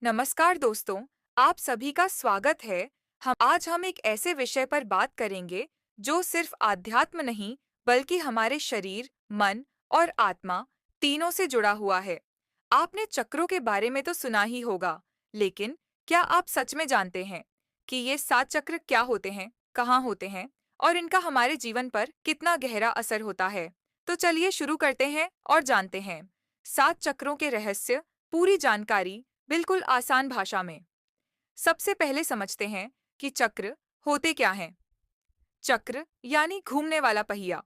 नमस्कार दोस्तों, आप सभी का स्वागत है। हम एक ऐसे विषय पर बात करेंगे जो सिर्फ आध्यात्म नहीं, बल्कि हमारे शरीर, मन और आत्मा तीनों से जुड़ा हुआ है। आपने चक्रों के बारे में तो सुना ही होगा, लेकिन क्या आप सच में जानते हैं कि ये 7 चक्र क्या होते हैं, कहाँ होते हैं और इनका हमारे जीवन पर कितना गहरा असर होता है? तो चलिए शुरू करते हैं और जानते हैं 7 चक्रों के रहस्य। पूरी जानकारी बिल्कुल आसान भाषा में। सबसे पहले समझते हैं कि चक्र होते क्या हैं। चक्र यानी घूमने वाला पहिया।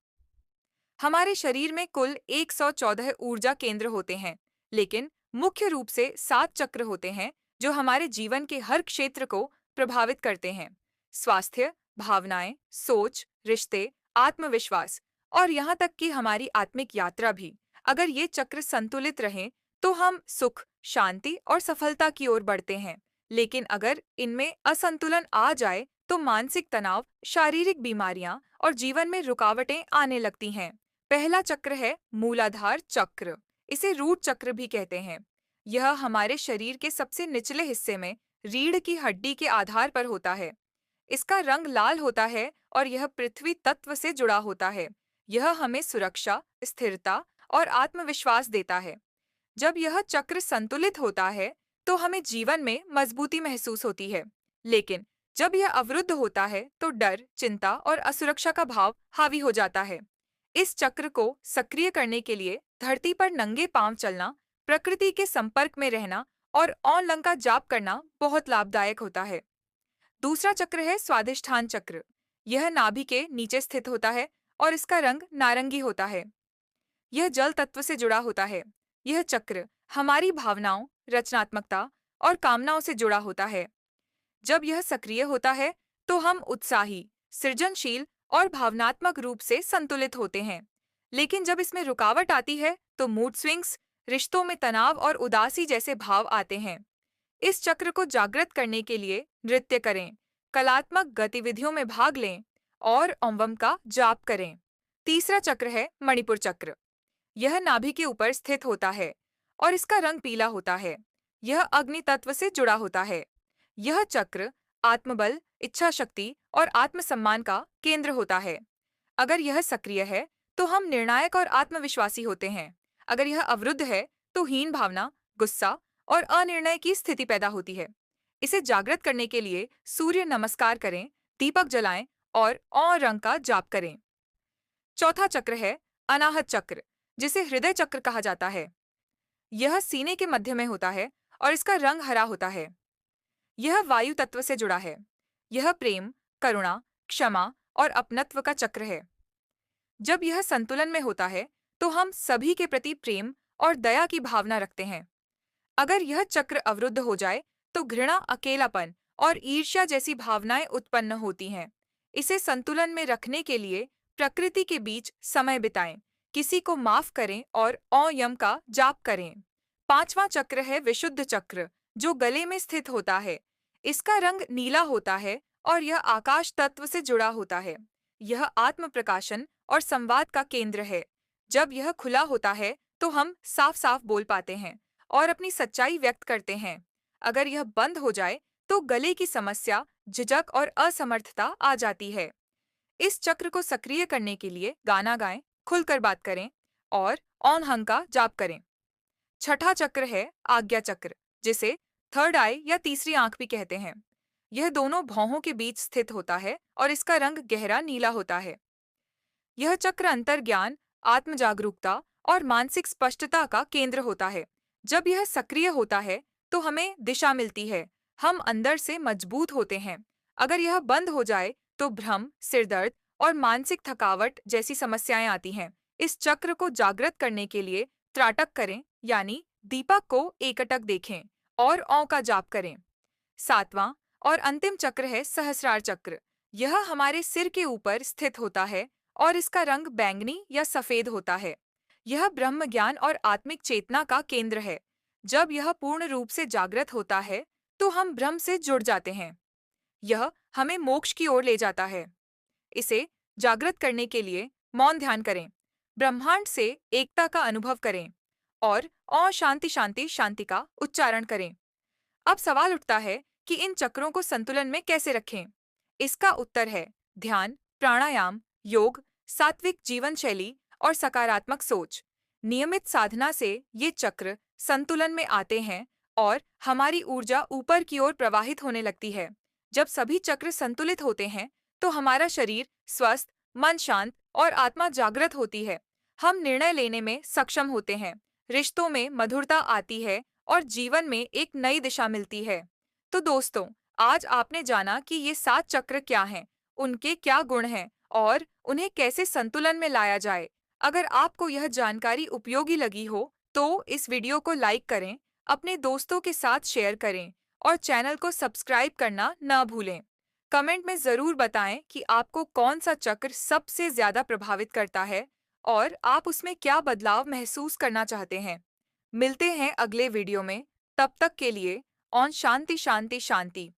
हमारे शरीर में कुल 114 ऊर्जा केंद्र होते हैं, लेकिन मुख्य रूप से 7 चक्र होते हैं जो हमारे जीवन के हर क्षेत्र को प्रभावित करते हैं। स्वास्थ्य, भावनाएं, सोच, रिश्ते, आत्मविश्वास और यहाँ तक कि हमारी आत्मिक यात्रा भी। अगर ये चक्र संतुलित रहें, तो हम सुख, शांति और सफलता की ओर बढ़ते हैं। लेकिन अगर इनमें असंतुलन आ जाए, तो मानसिक तनाव, शारीरिक बीमारियां और जीवन में रुकावटें आने लगती हैं। पहला चक्र है मूलाधार चक्र। इसे रूट चक्र भी कहते हैं। यह हमारे शरीर के सबसे निचले हिस्से में रीढ़ की हड्डी के आधार पर होता है। इसका रंग लाल होता है और यह पृथ्वी तत्व से जुड़ा होता है। यह हमें सुरक्षा, स्थिरता और आत्मविश्वास देता है। जब यह चक्र संतुलित होता है, तो हमें जीवन में मजबूती महसूस होती है। लेकिन जब यह अवरुद्ध होता है, तो डर, चिंता और असुरक्षा का भाव हावी हो जाता है। इस चक्र को सक्रिय करने के लिए धरती पर नंगे पांव चलना, प्रकृति के संपर्क में रहना और ओम लंग का जाप करना बहुत लाभदायक होता है। दूसरा चक्र है स्वादिष्ठान चक्र। यह नाभि के नीचे स्थित होता है और इसका रंग नारंगी होता है। यह जल तत्व से जुड़ा होता है। यह चक्र हमारी भावनाओं, रचनात्मकता और कामनाओं से जुड़ा होता है। जब यह सक्रिय होता है, तो हम उत्साही, सृजनशील और भावनात्मक रूप से संतुलित होते हैं। लेकिन जब इसमें रुकावट आती है, तो मूड स्विंग्स, रिश्तों में तनाव और उदासी जैसे भाव आते हैं। इस चक्र को जागृत करने के लिए नृत्य करें, कलात्मक गतिविधियों में भाग लें और ओम का जाप करें। तीसरा चक्र है मणिपुर चक्र। यह नाभि के ऊपर स्थित होता है और इसका रंग पीला होता है। यह अग्नि तत्व से जुड़ा होता है। यह चक्र आत्मबल, इच्छा शक्ति और आत्मसम्मान का केंद्र होता है। अगर यह सक्रिय है, तो हम निर्णायक और आत्मविश्वासी होते हैं। अगर यह अवरुद्ध है, तो हीन भावना, गुस्सा और अनिर्णय की स्थिति पैदा होती है। इसे जागृत करने के लिए सूर्य नमस्कार करें, दीपक जलाएं और ओम रंग का जाप करें। चौथा चक्र है अनाहत चक्र, जिसे हृदय चक्र कहा जाता है। यह सीने के मध्य में होता है और इसका रंग हरा होता है। यह वायु तत्व से जुड़ा है। यह प्रेम, करुणा, क्षमा और अपनत्व का चक्र है। जब यह संतुलन में होता है, तो हम सभी के प्रति प्रेम और दया की भावना रखते हैं। अगर यह चक्र अवरुद्ध हो जाए, तो घृणा, अकेलापन और ईर्ष्या जैसी भावनाएं उत्पन्न होती हैं। इसे संतुलन में रखने के लिए प्रकृति के बीच समय बिताएं, किसी को माफ करें और ओम का जाप करें। पांचवा चक्र है विशुद्ध चक्र, जो गले में स्थित होता है। इसका रंग नीला होता है और यह आकाश तत्व से जुड़ा होता है। यह आत्म प्रकाशन और संवाद का केंद्र है। जब यह खुला होता है, तो हम साफ साफ बोल पाते हैं और अपनी सच्चाई व्यक्त करते हैं। अगर यह बंद हो जाए, तो गले की समस्या, झिझक और असमर्थता आ जाती है। इस चक्र को सक्रिय करने के लिए गाना गाएं, खुलकर बात करें और ओम हंग का जाप करें। छठा चक्र है आज्ञा चक्र, जिसे थर्ड आई या तीसरी आंख भी कहते हैं। यह दोनों भौहों के बीच स्थित होता है और इसका रंग गहरा नीला होता है। यह चक्र अंतर्ज्ञान, आत्म जागरूकता और मानसिक स्पष्टता का केंद्र होता है। जब यह सक्रिय होता है, तो हमें दिशा मिलती है। हम अंदर से मजबूत होते हैं। अगर यह बंद हो जाए, तो भ्रम, सिरदर्द और मानसिक थकावट जैसी समस्याएं आती हैं। इस चक्र को जागृत करने के लिए त्राटक करें, यानी दीपक को एकटक देखें और ओम का जाप करें। सातवां और अंतिम चक्र है सहस्रार चक्र। यह हमारे सिर के ऊपर स्थित होता है और इसका रंग बैंगनी या सफेद होता है। यह ब्रह्म ज्ञान और आत्मिक चेतना का केंद्र है। जब यह पूर्ण रूप से जागृत होता है, तो हम ब्रह्म से जुड़ जाते हैं। यह हमें मोक्ष की ओर ले जाता है। इसे जागृत करने के लिए मौन ध्यान करें, ब्रह्मांड से एकता का अनुभव करें और ओम शांति शांति शांति का उच्चारण करें। अब सवाल उठता है कि इन चक्रों को संतुलन में कैसे रखें। इसका उत्तर है ध्यान, प्राणायाम, योग, सात्विक जीवन शैली और सकारात्मक सोच। नियमित साधना से ये चक्र संतुलन में आते हैं और हमारी ऊर्जा ऊपर की ओर प्रवाहित होने लगती है। जब सभी चक्र संतुलित होते हैं, तो हमारा शरीर स्वस्थ, मन शांत और आत्मा जागृत होती है। हम निर्णय लेने में सक्षम होते हैं, रिश्तों में मधुरता आती है और जीवन में एक नई दिशा मिलती है। तो दोस्तों, आज आपने जाना कि ये 7 चक्र क्या हैं, उनके क्या गुण हैं और उन्हें कैसे संतुलन में लाया जाए। अगर आपको यह जानकारी उपयोगी लगी हो, तो इस वीडियो को लाइक करें, अपने दोस्तों के साथ शेयर करें और चैनल को सब्सक्राइब करना न भूलें। कमेंट में ज़रूर बताएं कि आपको कौन सा चक्र सबसे ज़्यादा प्रभावित करता है और आप उसमें क्या बदलाव महसूस करना चाहते हैं। मिलते हैं अगले वीडियो में, तब तक के लिए ओम शांति शांति शांति।